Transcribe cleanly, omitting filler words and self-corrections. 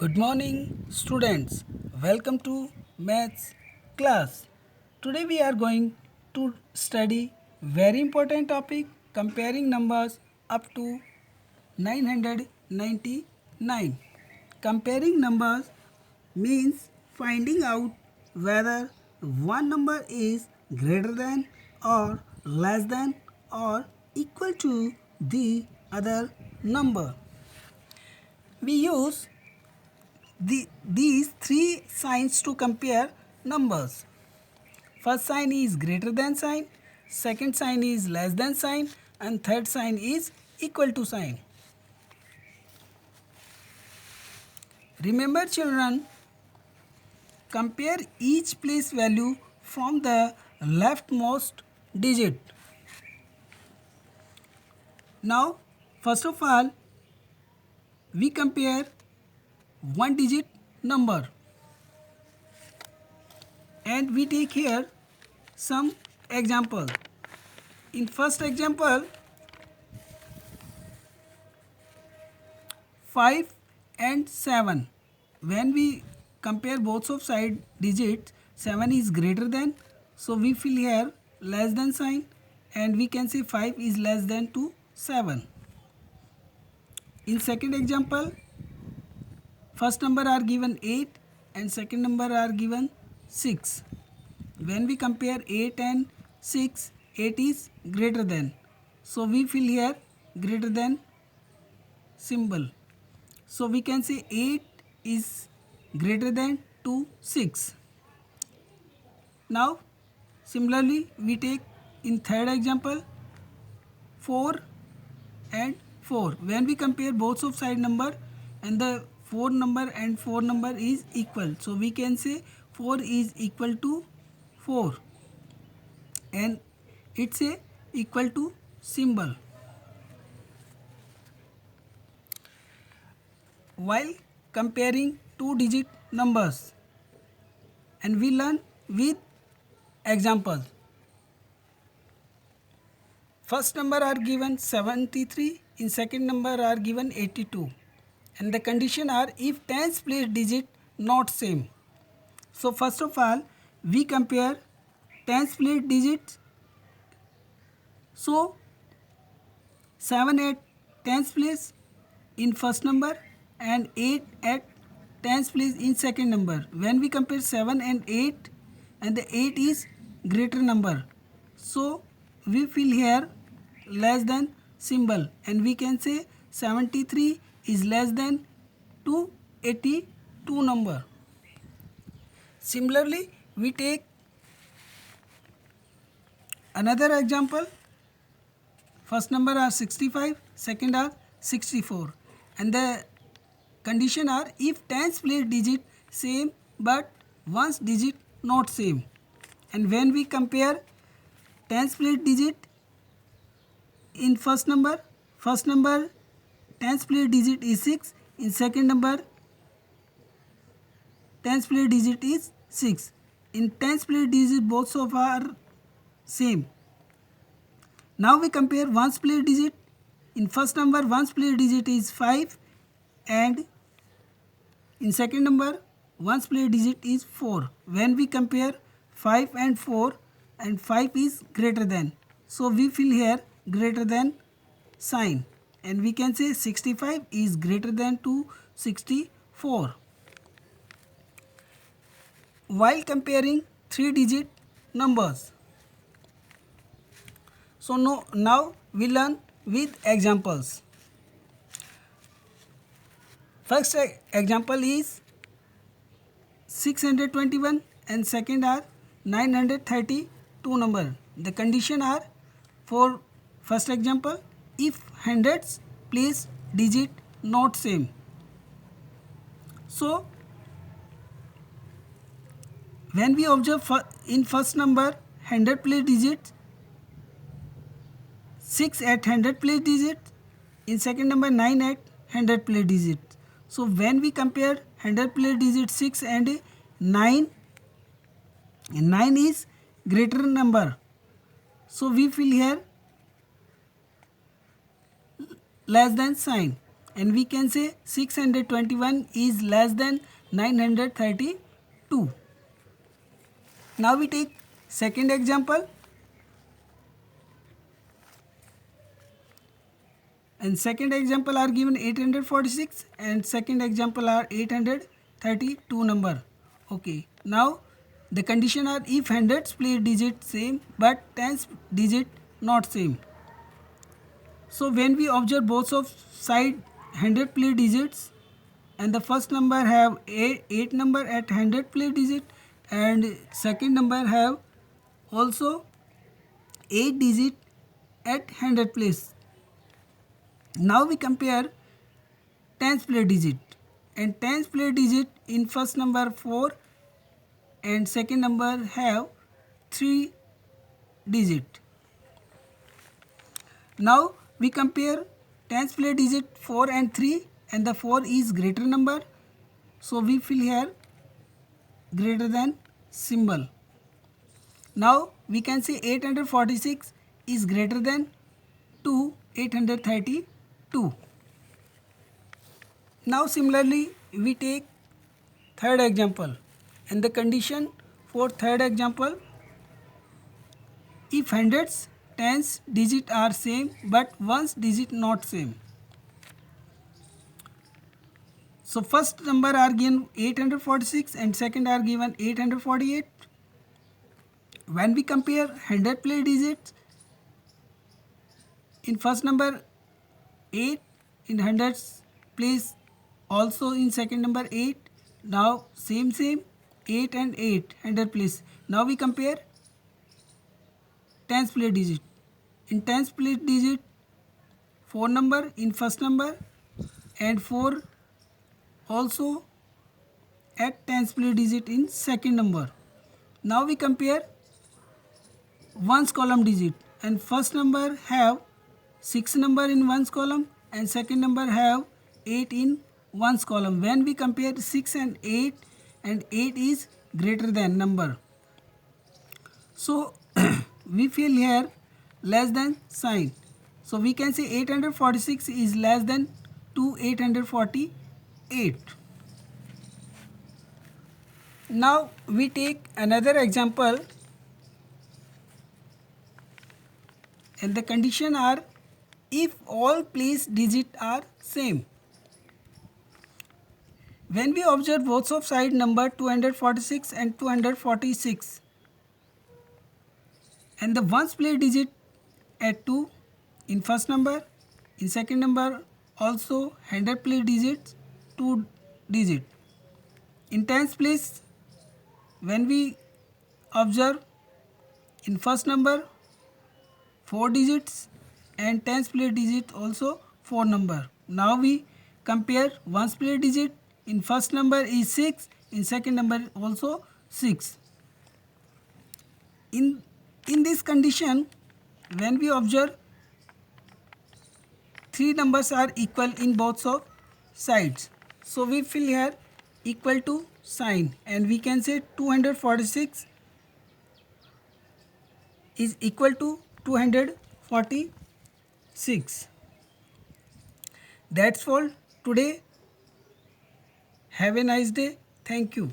Good morning, students. Welcome to maths class. Today we are going to study very important topic comparing numbers up to 999. Comparing numbers means finding out whether one number is greater than or less than or equal to the other number. We use these three signs to compare numbers. First sign is greater than sign, second sign is less than sign, and third sign is equal to sign. Remember children, compare each place value from the leftmost digit. Now, first of all, we compare one digit number and we take here some example. In first example, 5 and 7. When we compare both of side digits, 7 is greater than, so we fill here less than sign and we can say 5 is less than to 7. In second example, first number are given 8 and second number are given 6. When we compare 8 and 6, 8 is greater than, so we fill here greater than symbol. So we can say 8 is greater than to 6. Now similarly we take in third example 4 and 4. When we compare both of side number and the 4 number and 4 number is equal, so we can say 4 is equal to 4 and it's a equal to symbol. While comparing two digit numbers, and we learn with examples. First number are given 73, in second number are given 82, and the condition are if tens place digit not same. So first of all we compare tens place digits. So 7 at tens place in first number and 8 at tens place in second number. When we compare 7 and 8 and the 8 is greater number, so we fill here less than symbol and we can say 73 is less than 282 number. Similarly we take another example. First number are 65, second are 64, and the condition are if tens place digit same but ones digit not same. And when we compare tens place digit in first number tens place digit is 6, in second number tens place digit is 6, in tens place digit both of are same. Now we compare ones place digit. In first number ones place digit is 5 and in second number ones place digit is 4. When we compare 5 and 4 and 5 is greater than, so we fill here greater than sign and we can say 65 is greater than to 64. While comparing three digit numbers, so now we learn with examples. First example is 621 and second are 932 number. The condition are for first example if hundreds place digit not same. So when we observe in first number 100 place digits, 6 at 100 place digits, in second number 9 at 100 place digits. So when we compare 100 place digits 6 and 9 is greater number, so we fill here less than sign and we can say 621 is less than 932. Now we take second example. And second example are given 846 and second example are 832 number. Okay, now the condition are if hundreds place digit same but tens digit not same. So when we observe both of side 100 place digits and the first number have 8 number at 100 place digit and second number have also 8 digit at 100 place. Now we compare tens place digit and tens place digit in first number 4 and second number have 3 digit. Now we compare tens place digit 4 and 3 and the 4 is greater number, so we fill here greater than symbol. Now we can say 846 is greater than 832. Now similarly we take third example and the condition for third example, if hundreds tens digit are same but ones digit not same. So first number are given 846 and second are given 848. When we compare 100 place digits, in first number 8, in hundreds place also in second number 8. Now same 8 and 8 100 place. Now we compare tens place digit. In tens place digit 4 number in first number and 4 also at tens place digit in second number. Now we compare ones column digit and first number have 6 number in ones column and second number have 8 in ones column. When we compare 6 and 8 is greater than number, so we fill here less than sign. So we can say 846 is less than 848. Now we take another example and the condition are if all place digit are same. When we observe both of side number 246 and 246 and the ones place digit at 2 in first number, in second number also 100 place digits 2 digit. In tens place when we observe in first number 4 digits and tens place digit also 4 number. Now we compare ones place digit, in first number is 6, in second number also 6. In this condition when we observe 3 numbers are equal in both of sides, so we fill here equal to sign and we can say 246 is equal to 246. That's all today. Have a nice day. Thank you.